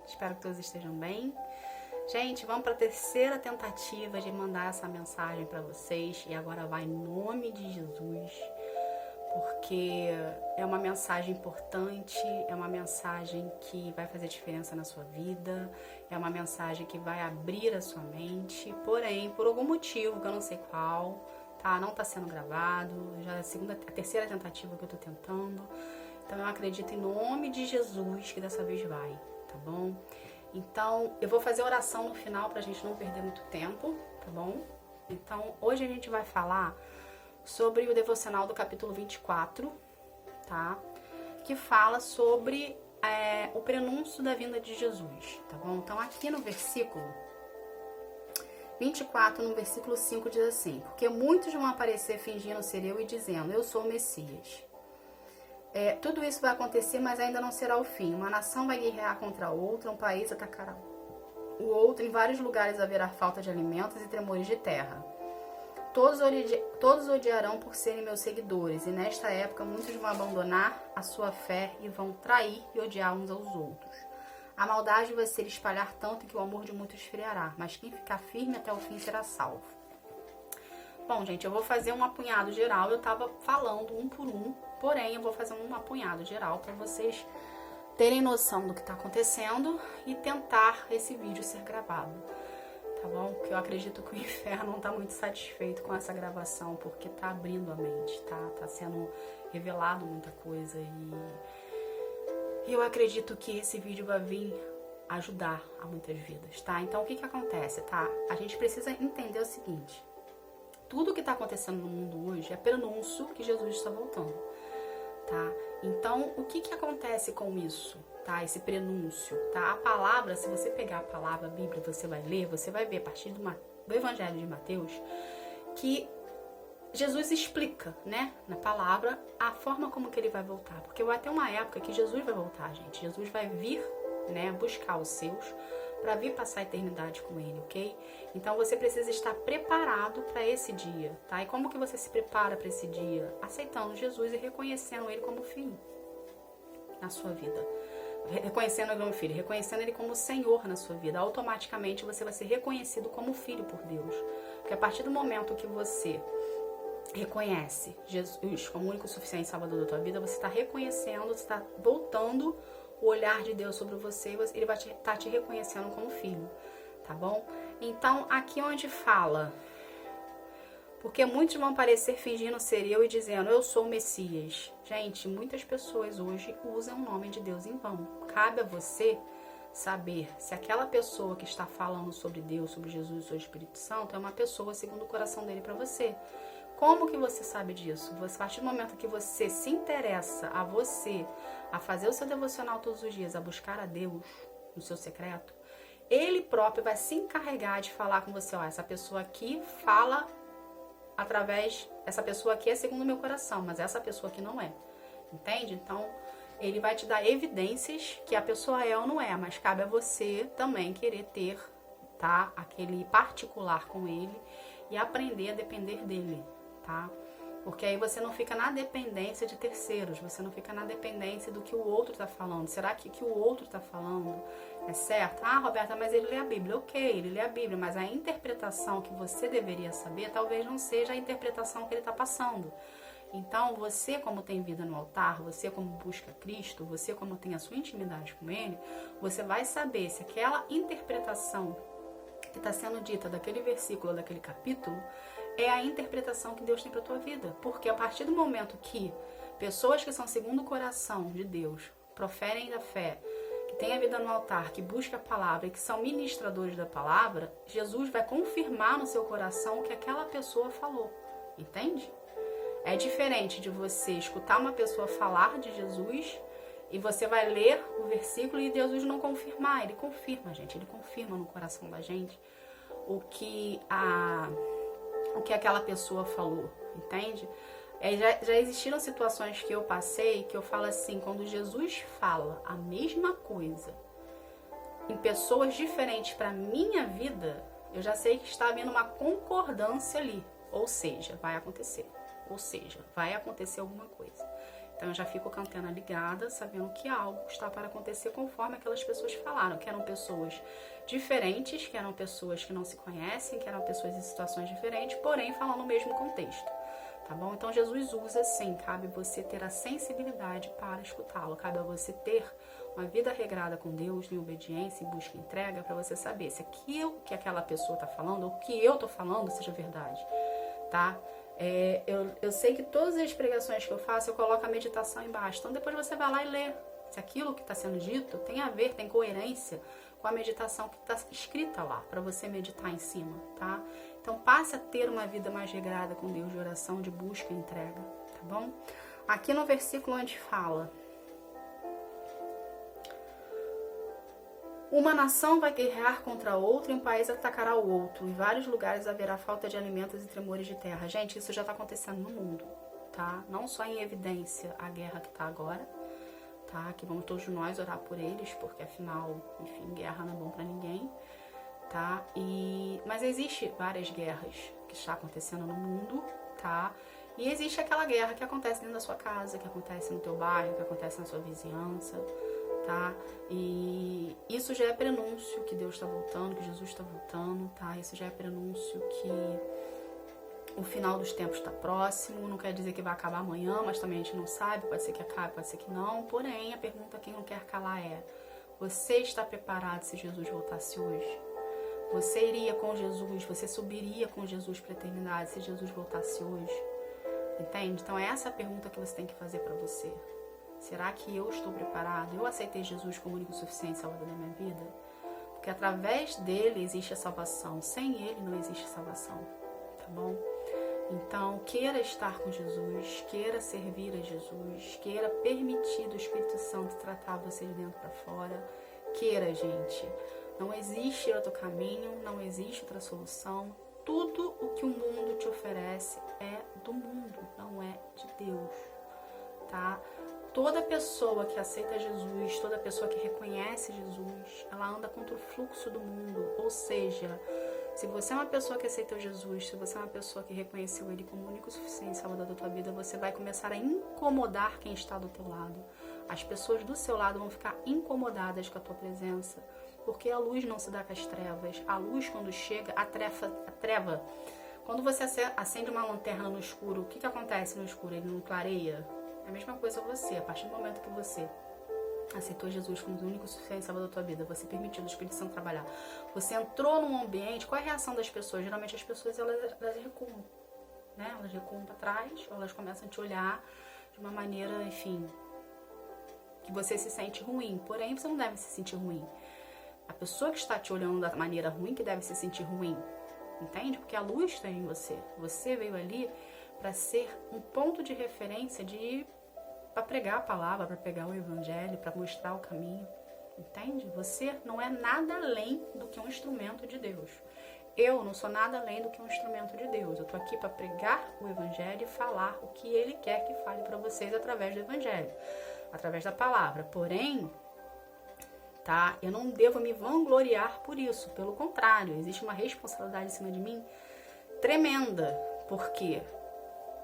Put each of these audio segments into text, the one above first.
Espero que todos estejam bem. Gente, vamos para a terceira tentativa de mandar essa mensagem para vocês. E agora vai em nome de Jesus, porque é uma mensagem importante, é uma mensagem que vai fazer diferença na sua vida, é uma mensagem que vai abrir a sua mente. Porém, por algum motivo, que eu não sei qual, tá? Não está sendo gravado. Já é a terceira tentativa que eu estou tentando. Então eu acredito em nome de Jesus que dessa vez vai, tá bom? Então eu vou fazer oração no final pra gente não perder muito tempo, tá bom? Então hoje a gente vai falar sobre o devocional do capítulo 24, tá? Que fala sobre o prenúncio da vinda de Jesus, tá bom? Então aqui no versículo 24, no versículo 5 diz assim: porque muitos vão aparecer fingindo ser eu e dizendo, eu sou o Messias. Tudo isso vai acontecer, mas ainda não será o fim. Uma nação vai guerrear contra a outra, um país atacará o outro. Em vários lugares haverá falta de alimentos e tremores de terra. Todos odiarão por serem meus seguidores, e nesta época muitos vão abandonar a sua fé e vão trair e odiar uns aos outros. A maldade vai se espalhar tanto que o amor de muitos esfriará, mas quem ficar firme até o fim será salvo. Bom, gente, eu vou fazer um apanhado geral. Eu tava falando um por um, porém eu vou fazer um apanhado geral para vocês terem noção do que tá acontecendo e tentar esse vídeo ser gravado, tá bom? Porque eu acredito que o inferno não tá muito satisfeito com essa gravação, porque tá abrindo a mente, tá sendo revelado muita coisa e eu acredito que esse vídeo vai vir ajudar a muitas vidas, tá? Então o que acontece, tá? A gente precisa entender o seguinte: tudo que está acontecendo no mundo hoje é prenúncio que Jesus está voltando, tá? Então, o que acontece com isso, tá? Esse prenúncio, tá? A palavra, se você pegar a palavra, a Bíblia, você vai ler, você vai ver a partir do Evangelho de Mateus, que Jesus explica, né, na palavra, a forma como que ele vai voltar. Porque vai ter uma época que Jesus vai voltar, gente. Jesus vai vir, né, buscar os seus, para vir passar a eternidade com ele, ok? Então você precisa estar preparado para esse dia, tá? E como que você se prepara para esse dia? Aceitando Jesus e reconhecendo ele como filho na sua vida. Reconhecendo ele como filho, reconhecendo ele como Senhor na sua vida. Automaticamente você vai ser reconhecido como filho por Deus. Porque a partir do momento que você reconhece Jesus como o único e suficiente Salvador da tua vida, você está reconhecendo, você está voltando o olhar de Deus sobre você, ele vai estar te reconhecendo como filho, tá bom? Então, aqui onde fala, porque muitos vão aparecer fingindo ser eu e dizendo, eu sou o Messias. Gente, muitas pessoas hoje usam o nome de Deus em vão. Cabe a você saber se aquela pessoa que está falando sobre Deus, sobre Jesus, sobre o Espírito Santo, é uma pessoa segundo o coração dele para você. Como que você sabe disso? A partir do momento que você se interessa a fazer o seu devocional todos os dias, a buscar a Deus no seu secreto, ele próprio vai se encarregar de falar com você, ó, essa pessoa aqui fala essa pessoa aqui é segundo o meu coração, mas essa pessoa aqui não é. Entende? Então, ele vai te dar evidências que a pessoa é ou não é, mas cabe a você também querer ter, tá, aquele particular com ele e aprender a depender dele. Tá? Porque aí você não fica na dependência de terceiros, você não fica na dependência do que o outro está falando. Será que o que o outro está falando é certo? Ah, Roberta, mas ele lê a Bíblia. Ok, ele lê a Bíblia, mas a interpretação que você deveria saber talvez não seja a interpretação que ele está passando. Então, você como tem vida no altar, você como busca Cristo, você como tem a sua intimidade com Ele, você vai saber se aquela interpretação que está sendo dita daquele versículo, daquele capítulo, é a interpretação que Deus tem para a tua vida. Porque a partir do momento que pessoas que são segundo o coração de Deus, proferem da fé, que têm a vida no altar, que buscam a palavra e que são ministradores da palavra, Jesus vai confirmar no seu coração o que aquela pessoa falou. Entende? É diferente de você escutar uma pessoa falar de Jesus e você vai ler o versículo e Jesus não confirmar. Ele confirma, gente. Ele confirma no coração da gente o que aquela pessoa falou, entende? Já existiram situações que eu passei que eu falo assim, quando Jesus fala a mesma coisa em pessoas diferentes para minha vida, eu já sei que está havendo uma concordância ali, ou seja, vai acontecer alguma coisa. Então eu já fico com a antena ligada, sabendo que algo está para acontecer conforme aquelas pessoas falaram, que eram pessoas diferentes, que eram pessoas que não se conhecem, que eram pessoas em situações diferentes, porém falando o mesmo contexto, tá bom? Então Jesus usa sim, cabe você ter a sensibilidade para escutá-lo, cabe a você ter uma vida regrada com Deus, em obediência, em busca e entrega, para você saber se aquilo que aquela pessoa está falando, ou o que eu estou falando, seja verdade, tá? Eu sei que todas as pregações que eu faço, eu coloco a meditação embaixo. Então depois você vai lá e lê se aquilo que está sendo dito tem a ver, tem coerência com a meditação que está escrita lá, para você meditar em cima, tá? Então passe a ter uma vida mais regrada com Deus, de oração, de busca e entrega, tá bom? Aqui no versículo onde fala: uma nação vai guerrear contra outra e um país atacará o outro. Em vários lugares haverá falta de alimentos e tremores de terra. Gente, isso já está acontecendo no mundo, tá? Não só em evidência a guerra que está agora, tá? Que vamos todos nós orar por eles, porque afinal, enfim, guerra não é bom para ninguém, tá? Mas existe várias guerras que está acontecendo no mundo, tá? E existe aquela guerra que acontece dentro da sua casa, que acontece no teu bairro, que acontece na sua vizinhança, tá? E isso já é prenúncio que Deus está voltando, que Jesus está voltando, tá? Isso já é prenúncio que o final dos tempos está próximo. Não quer dizer que vai acabar amanhã, mas também a gente não sabe, pode ser que acabe, pode ser que não. Porém, a pergunta que não quer calar é: você está preparado se Jesus voltasse hoje? Você iria com Jesus, você subiria com Jesus para a eternidade se Jesus voltasse hoje? Entende? Então é essa a pergunta que você tem que fazer para você. Será que eu estou preparado? Eu aceitei Jesus como único e suficiente salvador da minha vida? Porque através dele existe a salvação. Sem ele não existe salvação. Tá bom? Então, queira estar com Jesus, queira servir a Jesus, queira permitir do Espírito Santo tratar você de dentro para fora. Queira, gente. Não existe outro caminho, não existe outra solução. Tudo o que o mundo te oferece é do mundo, não é de Deus, tá? Toda pessoa que aceita Jesus, toda pessoa que reconhece Jesus, ela anda contra o fluxo do mundo. Ou seja, se você é uma pessoa que aceitou Jesus, se você é uma pessoa que reconheceu Ele como único e suficiente salvador da tua vida, você vai começar a incomodar quem está do teu lado. As pessoas do seu lado vão ficar incomodadas com a tua presença, porque a luz não se dá com as trevas. A luz, quando chega, a treva. Quando você acende uma lanterna no escuro, o que acontece no escuro? Ele não clareia? É a mesma coisa você. A partir do momento que você aceitou Jesus como o único e suficiente salvador da tua vida, você permitiu o Espírito Santo trabalhar, você entrou num ambiente, qual é a reação das pessoas? Geralmente as pessoas elas recuam, né? Elas recuam para trás, ou elas começam a te olhar de uma maneira, enfim, que você se sente ruim. Porém, você não deve se sentir ruim. A pessoa que está te olhando da maneira ruim que deve se sentir ruim, entende? Porque a luz está em você. Você veio ali para ser um ponto de referência para pregar a palavra, para pregar o evangelho, para mostrar o caminho, entende? Você não é nada além do que um instrumento de Deus. Eu não sou nada além do que um instrumento de Deus. Eu estou aqui para pregar o evangelho e falar o que Ele quer que fale para vocês através do evangelho, através da palavra. Porém, tá? Eu não devo me vangloriar por isso. Pelo contrário, existe uma responsabilidade em cima de mim tremenda, porque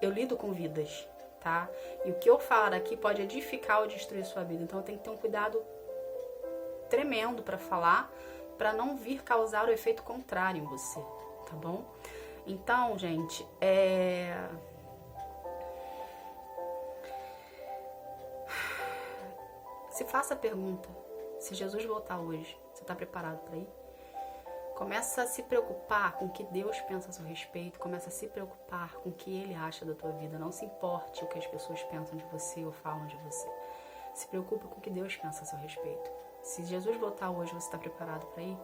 eu lido com vidas, tá? E o que eu falar aqui pode edificar ou destruir sua vida. Então eu tenho que ter um cuidado tremendo para falar, para não vir causar o efeito contrário em você, tá bom? Então, gente, se faça a pergunta: se Jesus voltar hoje, você está preparado para ir? Começa a se preocupar com o que Deus pensa a seu respeito. Começa a se preocupar com o que Ele acha da tua vida. Não se importe o que as pessoas pensam de você ou falam de você. Se preocupe com o que Deus pensa a seu respeito. Se Jesus voltar hoje, você está preparado para ir?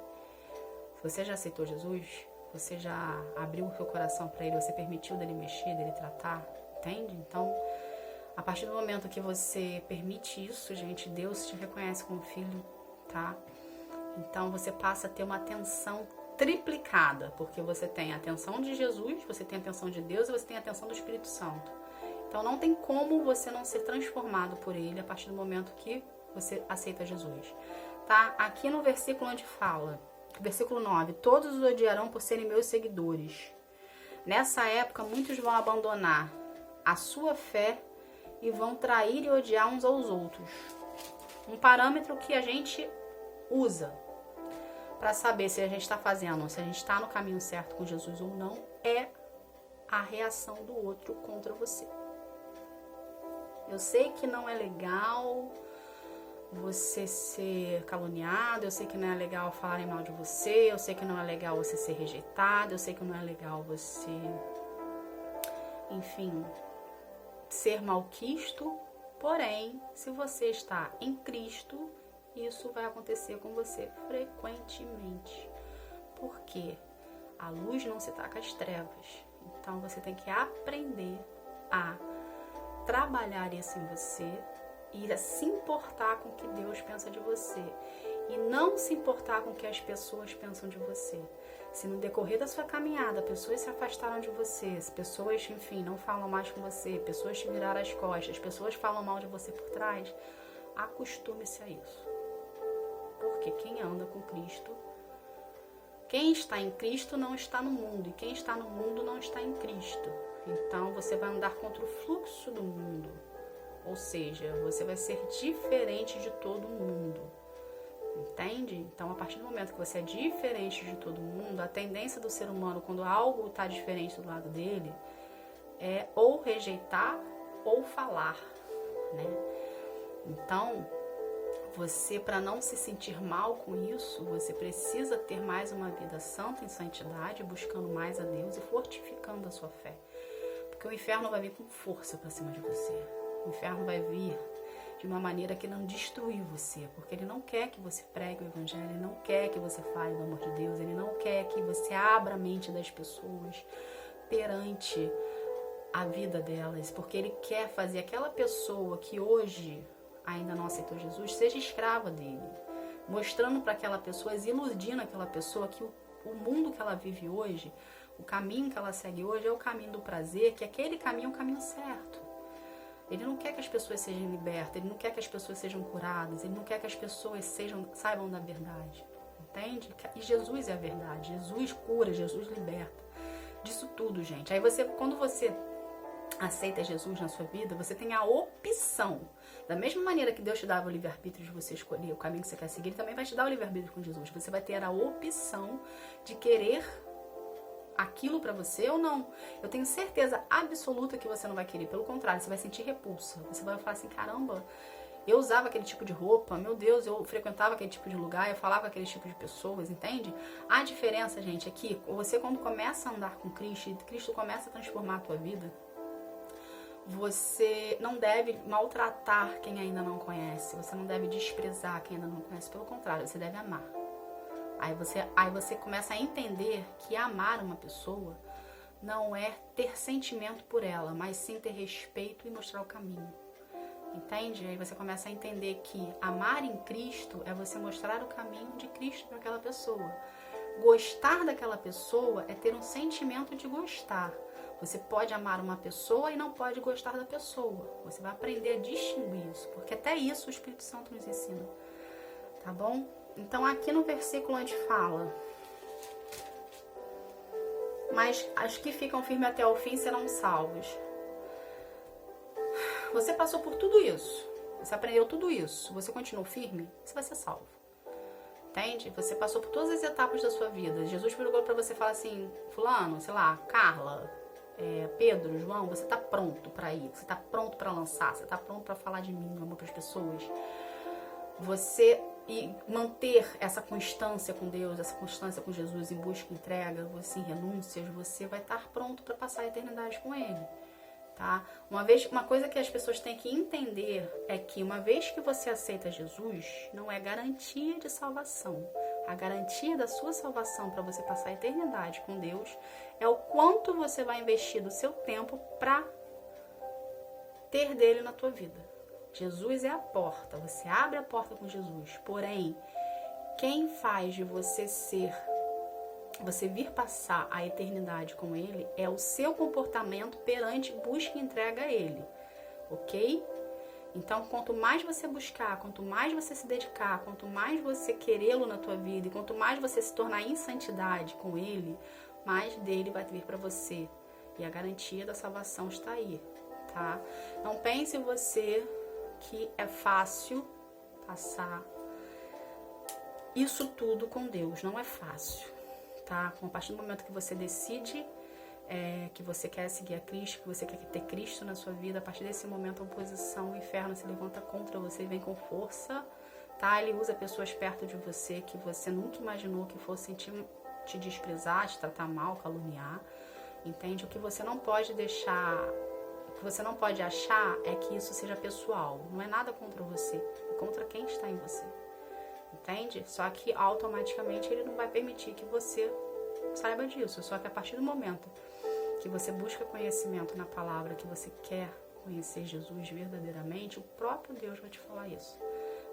Se você já aceitou Jesus, você já abriu o seu coração para Ele, você permitiu dele mexer, dele tratar, entende? Então, a partir do momento que você permite isso, gente, Deus te reconhece como filho, tá? Então você passa a ter uma atenção triplicada, porque você tem a atenção de Jesus, você tem a atenção de Deus e você tem a atenção do Espírito Santo. Então não tem como você não ser transformado por Ele a partir do momento que você aceita Jesus, tá? Aqui no versículo onde fala, versículo 9, todos os odiarão por serem meus seguidores. Nessa época muitos vão abandonar a sua fé e vão trair e odiar uns aos outros. Um parâmetro que a gente usa para saber se a gente está fazendo, se a gente está no caminho certo com Jesus ou não, é a reação do outro contra você. Eu sei que não é legal você ser caluniado, eu sei que não é legal falarem mal de você, eu sei que não é legal você ser rejeitado, eu sei que não é legal você, enfim, ser malquisto, porém, se você está em Cristo, isso vai acontecer com você frequentemente, porque a luz não se taca às trevas, então você tem que aprender a trabalhar isso em você e a se importar com o que Deus pensa de você e não se importar com o que as pessoas pensam de você. Se no decorrer da sua caminhada pessoas se afastaram de você, pessoas, enfim, não falam mais com você, pessoas te viraram as costas, pessoas falam mal de você por trás, acostume-se a isso. Porque quem anda com Cristo, quem está em Cristo não está no mundo, e quem está no mundo não está em Cristo. Então você vai andar contra o fluxo do mundo. Ou seja, você vai ser diferente de todo mundo. Entende? Então, a partir do momento que você é diferente de todo mundo, a tendência do ser humano, quando algo está diferente do lado dele, é ou rejeitar ou falar, né? Então, você, para não se sentir mal com isso, você precisa ter mais uma vida santa em santidade, buscando mais a Deus e fortificando a sua fé. Porque o inferno vai vir com força para cima de você. O inferno vai vir de uma maneira que não destruir você, porque ele não quer que você pregue o evangelho, ele não quer que você fale do amor de Deus, ele não quer que você abra a mente das pessoas perante a vida delas, porque ele quer fazer aquela pessoa que hoje ainda não aceitou Jesus seja escrava dele, mostrando para aquela pessoa, iludindo aquela pessoa que o mundo que ela vive hoje, o caminho que ela segue hoje é o caminho do prazer, que aquele caminho é o caminho certo. Ele não quer que as pessoas sejam libertas, ele não quer que as pessoas sejam curadas, ele não quer que as pessoas saibam da verdade, entende? E Jesus é a verdade, Jesus cura, Jesus liberta, disso tudo, gente. Aí quando você aceita Jesus na sua vida, você tem a opção, da mesma maneira que Deus te dava o livre-arbítrio de você escolher o caminho que você quer seguir, Ele também vai te dar o livre-arbítrio com Jesus. Você vai ter a opção de querer aquilo pra você ou não. Eu tenho certeza absoluta que você não vai querer, pelo contrário, você vai sentir repulsa. Você vai falar assim, caramba, eu usava aquele tipo de roupa, meu Deus, eu frequentava aquele tipo de lugar, eu falava com aquele tipo de pessoas, entende? A diferença, gente, é que você quando começa a andar com Cristo, e Cristo começa a transformar a tua vida, você não deve maltratar quem ainda não conhece, você não deve desprezar quem ainda não conhece, pelo contrário, você deve amar. Aí você começa a entender que amar uma pessoa não é ter sentimento por ela, mas sim ter respeito e mostrar o caminho. Entende? Aí você começa a entender que amar em Cristo é você mostrar o caminho de Cristo para aquela pessoa. Gostar daquela pessoa é ter um sentimento de gostar. Você pode amar uma pessoa e não pode gostar da pessoa. Você vai aprender a distinguir isso, porque até isso o Espírito Santo nos ensina. Tá bom? Então aqui no versículo onde fala: mas os que ficam firmes até o fim serão salvos. Você passou por tudo isso, você aprendeu tudo isso, você continuou firme, você vai ser salvo. Entende? Você passou por todas as etapas da sua vida. Jesus perguntou pra você falar assim, fulano, sei lá, Carla, Pedro, João, você tá pronto pra ir, você tá pronto pra lançar, você tá pronto pra falar de mim, amor, pras pessoas. Você manter essa constância com Deus, essa constância com Jesus em busca e entrega, você em renúncias, você vai estar pronto para passar a eternidade com Ele, tá? Uma coisa que as pessoas têm que entender é que uma vez que você aceita Jesus, não é garantia de salvação. A garantia da sua salvação para você passar a eternidade com Deus é o quanto você vai investir do seu tempo para ter dele na tua vida. Jesus é a porta, você abre a porta com Jesus, porém, quem faz de você vir passar a eternidade com Ele é o seu comportamento perante busca e entrega a Ele, ok? Então, quanto mais você buscar, quanto mais você se dedicar, quanto mais você querê-lo na tua vida e quanto mais você se tornar em santidade com Ele, mais dele vai vir para você. E a garantia da salvação está aí, tá? Não pense você que é fácil passar isso tudo com Deus. Não é fácil, tá? A partir do momento que você decide que você quer seguir a Cristo, que você quer ter Cristo na sua vida, a partir desse momento a oposição, o inferno se levanta contra você e vem com força, tá? Ele usa pessoas perto de você que você nunca imaginou que fossem te desprezar, te tratar mal, caluniar, entende? O que você não pode deixar, o que você não pode achar é que isso seja pessoal, não é nada contra você, é contra quem está em você, entende? Só que automaticamente ele não vai permitir que você saiba disso, só que a partir do momento que você busca conhecimento na palavra, que você quer conhecer Jesus verdadeiramente, o próprio Deus vai te falar isso.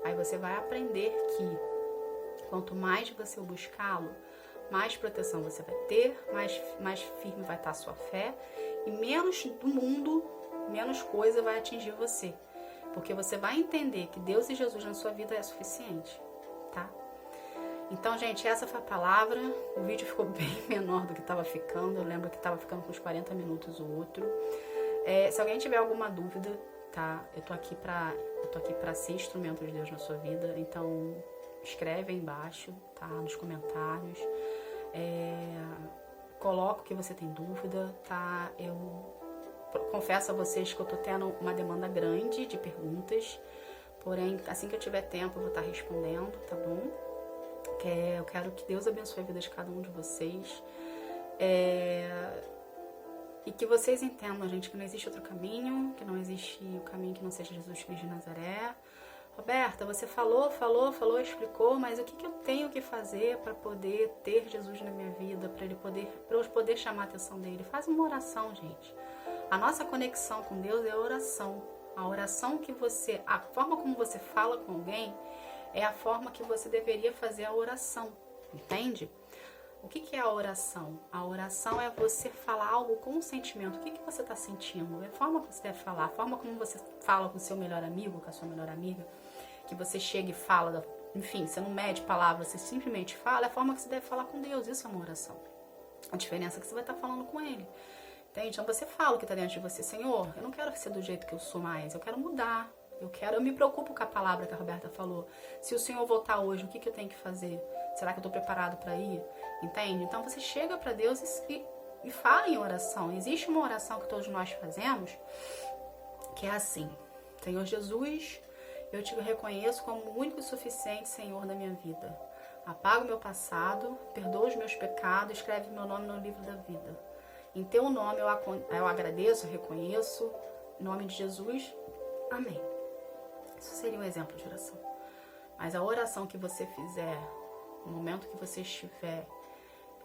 Aí você vai aprender que quanto mais você o buscá-lo, mais proteção você vai ter, mais firme vai estar a sua fé e menos do mundo, menos coisa vai atingir você. Porque você vai entender que Deus e Jesus na sua vida é suficiente, tá? Então, gente, essa foi a palavra. O vídeo ficou bem menor do que estava ficando. Eu lembro que estava ficando com uns 40 minutos o outro. Se alguém tiver alguma dúvida, tá? Eu tô aqui pra ser instrumento de Deus na sua vida. Então, escreve aí embaixo, tá? Nos comentários. Coloca o que você tem dúvida, tá? Eu confesso a vocês que eu tô tendo uma demanda grande de perguntas. Porém, assim que eu tiver tempo, eu vou estar respondendo, tá bom? Eu quero que Deus abençoe a vida de cada um de vocês. E que vocês entendam, gente, que não existe outro caminho, que não existe o caminho que não seja Jesus Cristo de Nazaré. Roberta, você falou, explicou, mas o que eu tenho que fazer para poder ter Jesus na minha vida, para eu poder chamar a atenção dele? Faz uma oração, gente. A nossa conexão com Deus é a oração. A oração a forma como você fala com alguém é a forma que você deveria fazer a oração, entende? O que é a oração? A oração é você falar algo com sentimento. O que você está sentindo? É a forma que você deve falar, a forma como você fala com o seu melhor amigo, com a sua melhor amiga, que você chega e fala, enfim, você não mede palavras, você simplesmente fala, é a forma que você deve falar com Deus. Isso é uma oração. A diferença é que você vai estar falando com Ele. Entende? Então você fala o que está dentro de você. Senhor, eu não quero ser do jeito que eu sou mais, eu quero mudar. Eu me preocupo com a palavra que a Roberta falou. Se o Senhor voltar hoje, o que eu tenho que fazer? Será que eu estou preparado para ir? Entende? Então você chega para Deus e fala em oração. Existe uma oração que todos nós fazemos, que é assim: Senhor Jesus, eu te reconheço como o único e suficiente Senhor da minha vida. Apaga o meu passado, perdoa os meus pecados, escreve meu nome no livro da vida. Em teu nome eu agradeço, eu reconheço. Em nome de Jesus, amém. Isso seria um exemplo de oração. Mas a oração que você fizer, no momento que você estiver,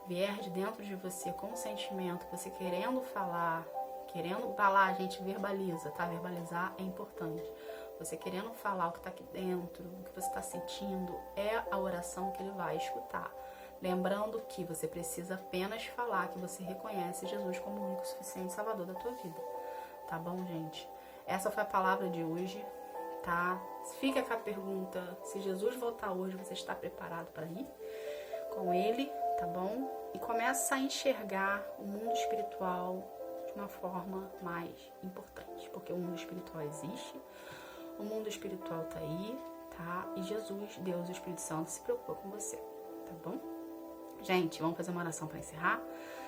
vier de dentro de você com o sentimento, você querendo falar, a gente verbaliza, tá? Verbalizar é importante. Você querendo falar o que está aqui dentro, o que você está sentindo, é a oração que ele vai escutar. Lembrando que você precisa apenas falar que você reconhece Jesus como o único e suficiente Salvador da tua vida. Tá bom, gente? Essa foi a palavra de hoje. Tá? Fica com a pergunta: se Jesus voltar hoje, você está preparado para ir com ele, tá bom? E começa a enxergar o mundo espiritual de uma forma mais importante, porque o mundo espiritual existe, o mundo espiritual tá aí, tá? E Jesus, Deus e o Espírito Santo se preocupam com você, tá bom? Gente, vamos fazer uma oração para encerrar.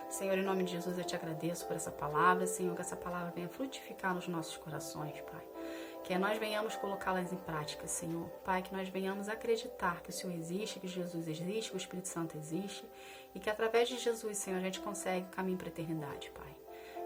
Senhor, em nome de Jesus, eu te agradeço por essa palavra, Senhor, que essa palavra venha frutificar nos nossos corações, Pai. Que nós venhamos colocá-las em prática, Senhor. Pai, que nós venhamos acreditar que o Senhor existe, que Jesus existe, que o Espírito Santo existe e que através de Jesus, Senhor, a gente consegue o caminho para a eternidade, Pai.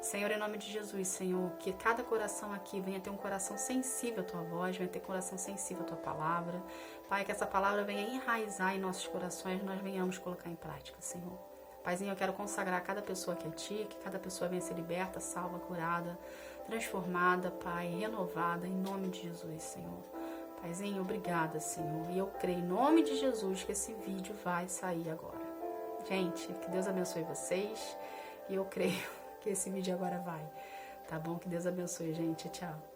Senhor, em nome de Jesus, Senhor, que cada coração aqui venha ter um coração sensível à Tua voz, venha ter coração sensível à Tua palavra. Pai, que essa palavra venha enraizar em nossos corações e nós venhamos colocar em prática, Senhor. Paizinho, eu quero consagrar cada pessoa aqui a Ti, que cada pessoa venha ser liberta, salva, curada, transformada, Pai, renovada, em nome de Jesus, Senhor. Paizinho, obrigada, Senhor. E eu creio em nome de Jesus que esse vídeo vai sair agora. Gente, que Deus abençoe vocês. E eu creio que esse vídeo agora vai. Tá bom? Que Deus abençoe, gente. Tchau.